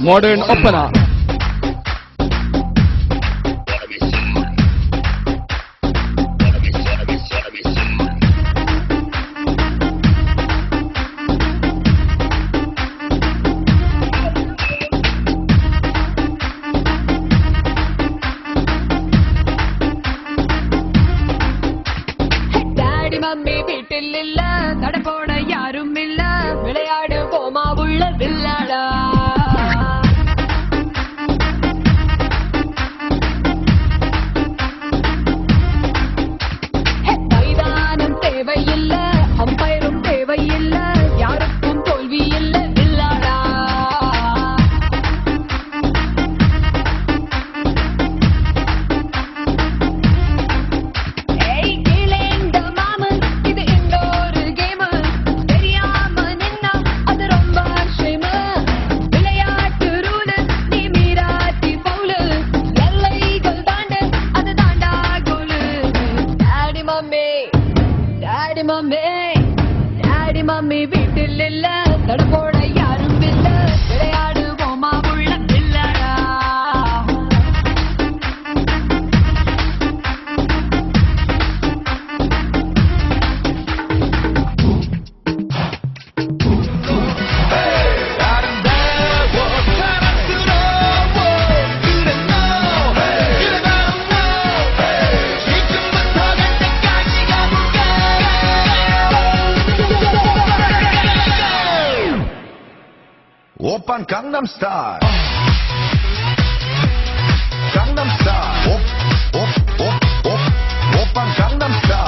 Modern opera. Daddy mummy வீட்டில் இல்ல தடபோட யாரும் இல்ல விளையாடு போமா உள்ள வில்லாடா மைதானம் தேவையில்ல அம்பைரும் தேவையில்ல யாருக்கும் தோல்வி இல்ல வில்லாடா Daddy mummy வீட்டில் இல்ல தடபோட யாரும் இல்ல விளையாடு போமா உள்ள வில்லாடா Oppan Gangnam Style. Gangnam Style. Oppan Gangnam Style.